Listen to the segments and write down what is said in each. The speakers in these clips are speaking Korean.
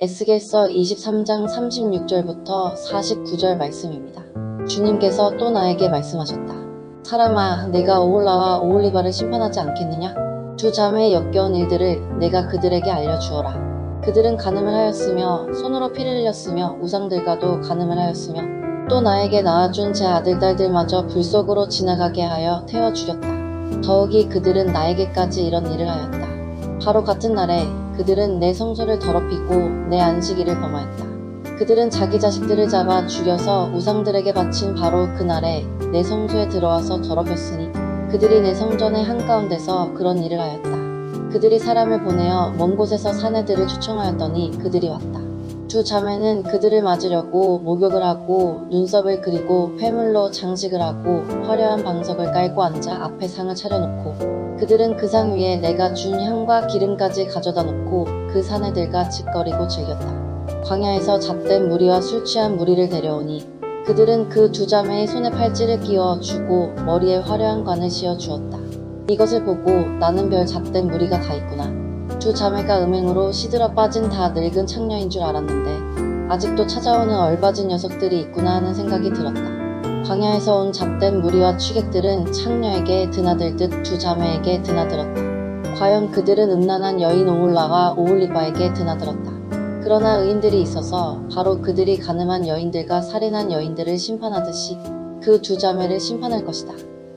에스겔서 23장 36절부터 49절 말씀입니다. 주님께서 또 나에게 말씀하셨다. 사람아, 내가 오홀라와 오홀리바를 심판하지 않겠느냐? 두 자매의 역겨운 일들을 내가 그들에게 알려주어라. 그들은 간음을 하였으며 손으로 피를 흘렸으며 우상들과도 간음을 하였으며 또 나에게 낳아준 제 아들 딸들마저 불 속으로 지나가게 하여 태워 죽였다. 더욱이 그들은 나에게까지 이런 일을 하였다. 바로 같은 날에 그들은 내 성소를 더럽히고 내 안식일을 범하였다. 그들은 자기 자식들을 잡아 죽여서 우상들에게 바친 바로 그날에 내 성소에 들어와서 더럽혔으니 그들이 내 성전의 한가운데서 그런 일을 하였다. 그들이 사람을 보내어 먼 곳에서 사내들을 초청하였더니 그들이 왔다. 두 자매는 그들을 맞으려고 목욕을 하고 눈썹을 그리고 회물로 장식을 하고 화려한 방석을 깔고 앉아 앞에 상을 차려놓고 그들은 그 상 위에 내가 준 향과 기름까지 가져다 놓고 그 사내들과 짓거리고 즐겼다. 광야에서 잣된 무리와 술 취한 무리를 데려오니 그들은 그 두 자매의 손에 팔찌를 끼워 주고 머리에 화려한 관을 씌워 주었다. 이것을 보고 나는 별 잣된 무리가 다 있구나. 두 자매가 음행으로 시들어 빠진 다 늙은 창녀인 줄 알았는데 아직도 찾아오는 얼빠진 녀석들이 있구나 하는 생각이 들었다. 광야에서 온 잡된 무리와 취객들은 창녀에게 드나들듯 두 자매에게 드나들었다. 과연 그들은 음란한 여인 오홀라와 오홀리바에게 드나들었다. 그러나 의인들이 있어서 바로 그들이 간음한 여인들과 살인한 여인들을 심판하듯이 그 두 자매를 심판할 것이다.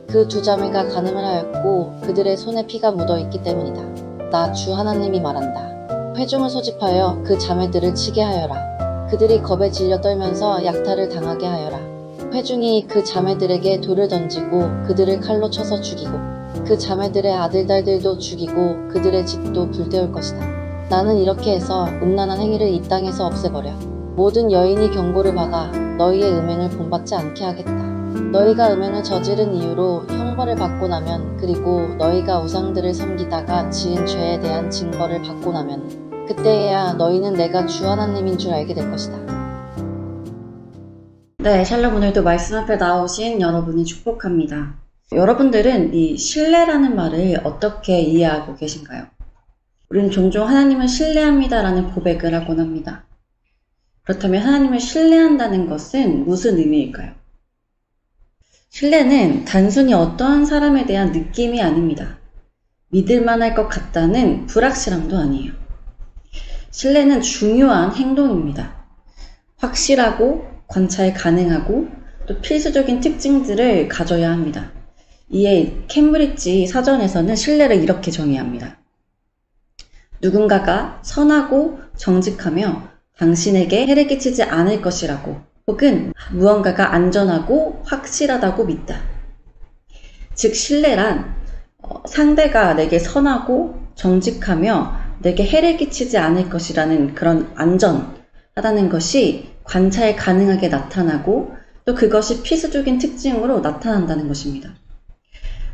그 두 자매가 간음을 하였고 그들의 손에 피가 묻어있기 때문이다. 나 주 하나님이 말한다. 회중을 소집하여 그 자매들을 치게 하여라. 그들이 겁에 질려 떨면서 약탈을 당하게 하여라. 회중이 그 자매들에게 돌을 던지고 그들을 칼로 쳐서 죽이고 그 자매들의 아들 딸들도 죽이고 그들의 집도 불태울 것이다. 나는 이렇게 해서 음란한 행위를 이 땅에서 없애버려 모든 여인이 경고를 받아 너희의 음행을 본받지 않게 하겠다. 너희가 음행을 저지른 이유로 형벌을 받고 나면 그리고 너희가 우상들을 섬기다가 지은 죄에 대한 징벌을 받고 나면 그때에야 너희는 내가 주 하나님인 줄 알게 될 것이다. 네, 샬롬 오늘도 말씀 앞에 나오신 여러분이 축복합니다. 여러분들은 이 신뢰라는 말을 어떻게 이해하고 계신가요? 우리는 종종 하나님을 신뢰합니다라는 고백을 하곤 합니다. 그렇다면 하나님을 신뢰한다는 것은 무슨 의미일까요? 신뢰는 단순히 어떠한 사람에 대한 느낌이 아닙니다. 믿을만할 것 같다는 불확실함도 아니에요. 신뢰는 중요한 행동입니다. 확실하고 관찰 가능하고 또 필수적인 특징들을 가져야 합니다. 이에 캠브리지 사전에서는 신뢰를 이렇게 정의합니다. 누군가가 선하고 정직하며 당신에게 해를 끼치지 않을 것이라고 혹은 무언가가 안전하고 확실하다고 믿다. 즉 신뢰란 상대가 내게 선하고 정직하며 내게 해를 끼치지 않을 것이라는 그런 안전하다는 것이 관찰 가능하게 나타나고 또 그것이 필수적인 특징으로 나타난다는 것입니다.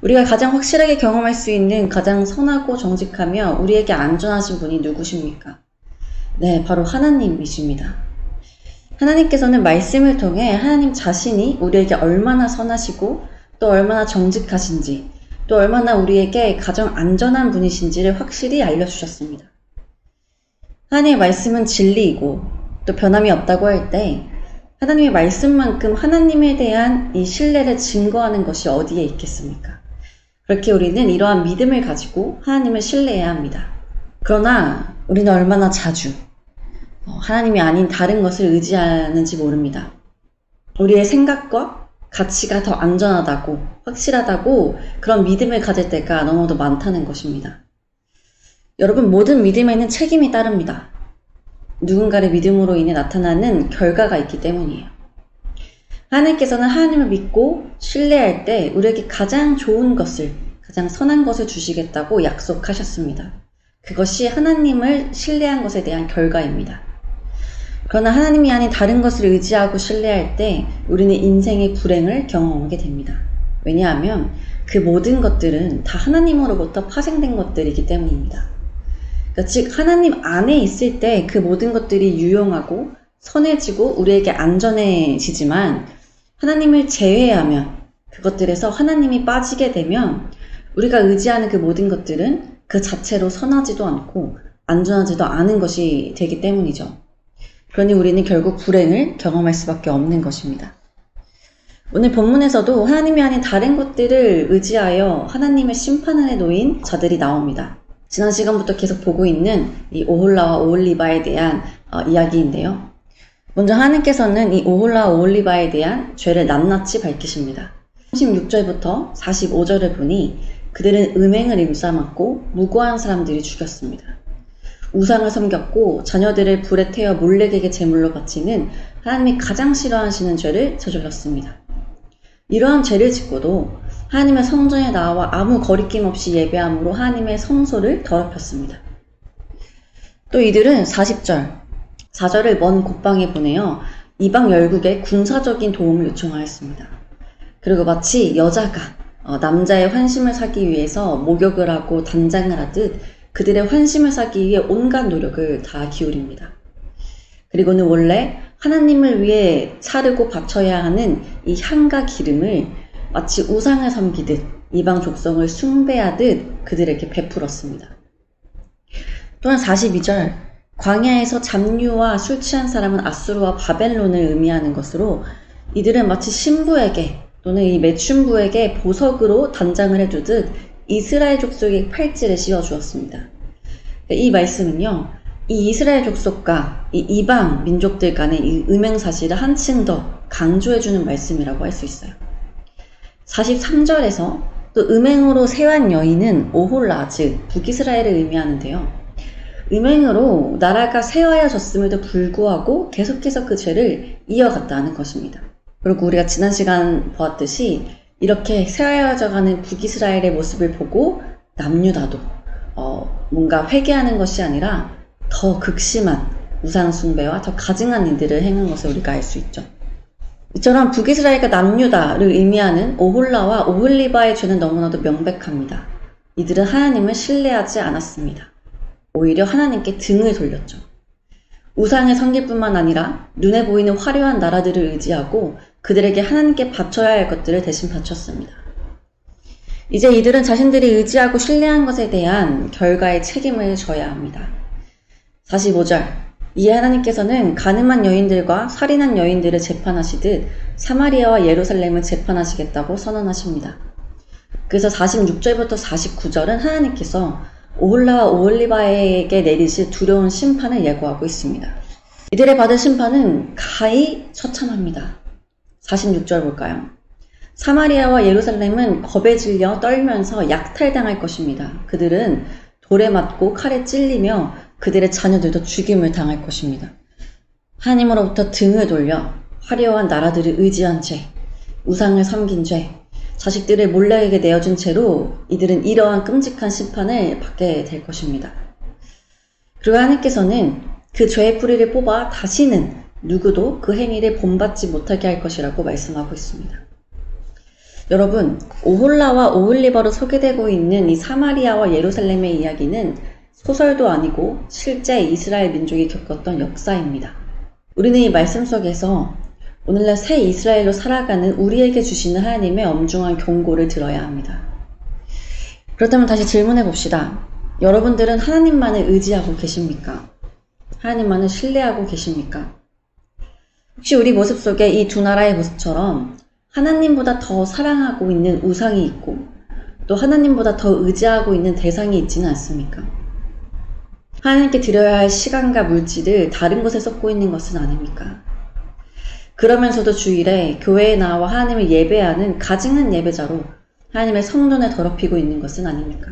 우리가 가장 확실하게 경험할 수 있는 가장 선하고 정직하며 우리에게 안전하신 분이 누구십니까? 네, 바로 하나님이십니다. 하나님께서는 말씀을 통해 하나님 자신이 우리에게 얼마나 선하시고 또 얼마나 정직하신지 또 얼마나 우리에게 가장 안전한 분이신지를 확실히 알려주셨습니다. 하나님의 말씀은 진리이고 또 변함이 없다고 할 때 하나님의 말씀만큼 하나님에 대한 이 신뢰를 증거하는 것이 어디에 있겠습니까? 그렇게 우리는 이러한 믿음을 가지고 하나님을 신뢰해야 합니다. 그러나 우리는 얼마나 자주 하나님이 아닌 다른 것을 의지하는지 모릅니다. 우리의 생각과 가치가 더 안전하다고 확실하다고 그런 믿음을 가질 때가 너무도 많다는 것입니다. 여러분, 모든 믿음에는 책임이 따릅니다. 누군가를 믿음으로 인해 나타나는 결과가 있기 때문이에요. 하나님께서는 하나님을 믿고 신뢰할 때 우리에게 가장 좋은 것을, 가장 선한 것을 주시겠다고 약속하셨습니다. 그것이 하나님을 신뢰한 것에 대한 결과입니다. 그러나 하나님이 아닌 다른 것을 의지하고 신뢰할 때 우리는 인생의 불행을 경험하게 됩니다. 왜냐하면 그 모든 것들은 다 하나님으로부터 파생된 것들이기 때문입니다. 즉 하나님 안에 있을 때 그 모든 것들이 유용하고 선해지고 우리에게 안전해지지만 하나님을 제외하면 그것들에서 하나님이 빠지게 되면 우리가 의지하는 그 모든 것들은 그 자체로 선하지도 않고 안전하지도 않은 것이 되기 때문이죠. 그러니 우리는 결국 불행을 경험할 수밖에 없는 것입니다. 오늘 본문에서도 하나님이 아닌 다른 것들을 의지하여 하나님의 심판 아래 놓인 자들이 나옵니다. 지난 시간부터 계속 보고 있는 이 오홀라와 오홀리바에 대한 이야기인데요. 먼저 하나님께서는 이 오홀라와 오홀리바에 대한 죄를 낱낱이 밝히십니다. 36절부터 45절을 보니 그들은 음행을 일삼았고 무고한 사람들이 죽였습니다. 우상을 섬겼고 자녀들을 불에 태워 몰렉에게 제물로 바치는 하나님이 가장 싫어하시는 죄를 저질렀습니다. 이러한 죄를 짓고도 하나님의 성전에 나와 아무 거리낌 없이 예배함으로 하나님의 성소를 더럽혔습니다. 또 이들은 40절, 4절을 먼 곳방에 보내어 이방 열국에 군사적인 도움을 요청하였습니다. 그리고 마치 여자가 남자의 환심을 사기 위해서 목욕을 하고 단장을 하듯 그들의 환심을 사기 위해 온갖 노력을 다 기울입니다. 그리고는 원래 하나님을 위해 차르고 바쳐야 하는 이 향과 기름을 마치 우상을 섬기듯 이방 족성을 숭배하듯 그들에게 베풀었습니다. 또한 42절, 광야에서 잡류와 술 취한 사람은 아수르와 바벨론을 의미하는 것으로 이들은 마치 신부에게 또는 이 매춘부에게 보석으로 단장을 해주듯 이스라엘 족속의 팔찌를 씌워주었습니다. 이 말씀은요, 이 이스라엘 족속과 이 이방 민족들 간의 이 음행 사실을 한층 더 강조해주는 말씀이라고 할 수 있어요. 43절에서 또 음행으로 세환 여인은 오홀라, 즉 북이스라엘을 의미하는데요. 음행으로 나라가 세워졌음에도 불구하고 계속해서 그 죄를 이어갔다는 것입니다. 그리고 우리가 지난 시간 보았듯이 이렇게 세워져가는 북이스라엘의 모습을 보고 남유다도 뭔가 회개하는 것이 아니라 더 극심한 우상 숭배와 더 가증한 일들을 행한 것을 우리가 알 수 있죠. 이처럼 북이스라엘과 남유다를 의미하는 오홀라와 오홀리바의 죄는 너무나도 명백합니다. 이들은 하나님을 신뢰하지 않았습니다. 오히려 하나님께 등을 돌렸죠. 우상을 섬길 뿐만 아니라 눈에 보이는 화려한 나라들을 의지하고 그들에게 하나님께 바쳐야 할 것들을 대신 바쳤습니다. 이제 이들은 자신들이 의지하고 신뢰한 것에 대한 결과의 책임을 져야 합니다. 45절, 이에 하나님께서는 가늠한 여인들과 살인한 여인들을 재판하시듯 사마리아와 예루살렘을 재판하시겠다고 선언하십니다. 그래서 46절부터 49절은 하나님께서 오홀라와 오홀리바에게 내리실 두려운 심판을 예고하고 있습니다. 이들의 받을 심판은 가히 처참합니다. 46절 볼까요? 사마리아와 예루살렘은 겁에 질려 떨면서 약탈당할 것입니다. 그들은 돌에 맞고 칼에 찔리며 그들의 자녀들도 죽임을 당할 것입니다. 하나님으로부터 등을 돌려 화려한 나라들을 의지한 죄, 우상을 섬긴 죄, 자식들을 몰렉에게 내어준 채로 이들은 이러한 끔찍한 심판을 받게 될 것입니다. 그리고 하나님께서는 그 죄의 뿌리를 뽑아 다시는 누구도 그 행위를 본받지 못하게 할 것이라고 말씀하고 있습니다. 여러분, 오홀라와 오홀리바로 소개되고 있는 이 사마리아와 예루살렘의 이야기는 소설도 아니고 실제 이스라엘 민족이 겪었던 역사입니다. 우리는 이 말씀 속에서 오늘날 새 이스라엘로 살아가는 우리에게 주시는 하나님의 엄중한 경고를 들어야 합니다. 그렇다면 다시 질문해 봅시다. 여러분들은 하나님만을 의지하고 계십니까? 하나님만을 신뢰하고 계십니까? 혹시 우리 모습 속에 이 두 나라의 모습처럼 하나님보다 더 사랑하고 있는 우상이 있고 또 하나님보다 더 의지하고 있는 대상이 있지는 않습니까? 하나님께 드려야 할 시간과 물질을 다른 곳에 쏟고 있는 것은 아닙니까? 그러면서도 주일에 교회에 나와 하나님을 예배하는 가증한 예배자로 하나님의 성전을 더럽히고 있는 것은 아닙니까?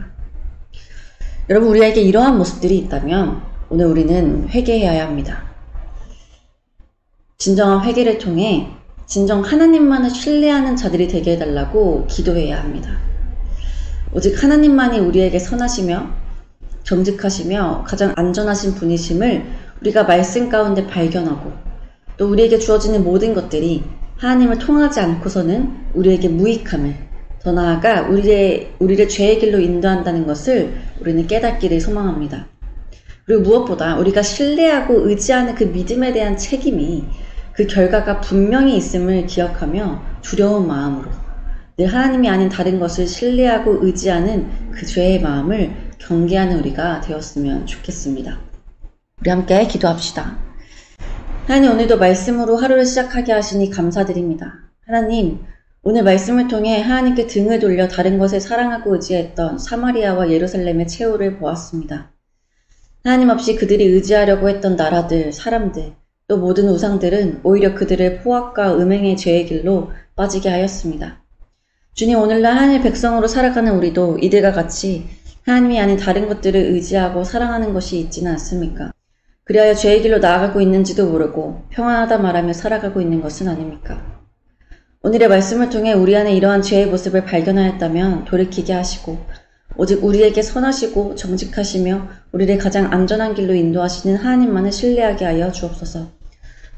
여러분, 우리에게 이러한 모습들이 있다면 오늘 우리는 회개해야 합니다. 진정한 회개를 통해 진정 하나님만을 신뢰하는 자들이 되게 해달라고 기도해야 합니다. 오직 하나님만이 우리에게 선하시며 정직하시며 가장 안전하신 분이심을 우리가 말씀 가운데 발견하고 또 우리에게 주어지는 모든 것들이 하나님을 통하지 않고서는 우리에게 무익함을, 더 나아가 우리를 죄의 길로 인도한다는 것을 우리는 깨닫기를 소망합니다. 그리고 무엇보다 우리가 신뢰하고 의지하는 그 믿음에 대한 책임이 그 결과가 분명히 있음을 기억하며 두려운 마음으로 늘 하나님이 아닌 다른 것을 신뢰하고 의지하는 그 죄의 마음을 경계하는 우리가 되었으면 좋겠습니다. 우리 함께 기도합시다. 하나님, 오늘도 말씀으로 하루를 시작하게 하시니 감사드립니다. 하나님, 오늘 말씀을 통해 하나님께 등을 돌려 다른 것을 사랑하고 의지했던 사마리아와 예루살렘의 최후를 보았습니다. 하나님 없이 그들이 의지하려고 했던 나라들, 사람들, 또 모든 우상들은 오히려 그들을 포악과 음행의 죄의 길로 빠지게 하였습니다. 주님, 오늘날 하나님의 백성으로 살아가는 우리도 이들과 같이 하나님이 아닌 다른 것들을 의지하고 사랑하는 것이 있지는 않습니까? 그리하여 죄의 길로 나아가고 있는지도 모르고 평안하다 말하며 살아가고 있는 것은 아닙니까? 오늘의 말씀을 통해 우리 안에 이러한 죄의 모습을 발견하였다면 돌이키게 하시고 오직 우리에게 선하시고 정직하시며 우리를 가장 안전한 길로 인도하시는 하나님만을 신뢰하게 하여 주옵소서.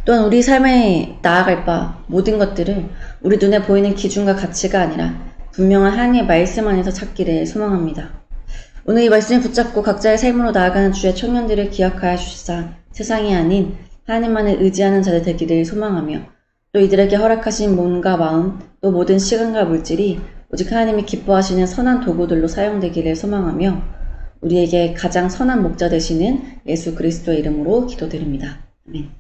또한 우리 삶에 나아갈 바 모든 것들을 우리 눈에 보이는 기준과 가치가 아니라 분명한 하나님의 말씀 안에서 찾기를 소망합니다. 오늘 이 말씀을 붙잡고 각자의 삶으로 나아가는 주의 청년들을 기억하여 주시사 세상이 아닌 하나님만을 의지하는 자들 되기를 소망하며 또 이들에게 허락하신 몸과 마음 또 모든 시간과 물질이 오직 하나님이 기뻐하시는 선한 도구들로 사용되기를 소망하며 우리에게 가장 선한 목자 되시는 예수 그리스도의 이름으로 기도드립니다. 아멘.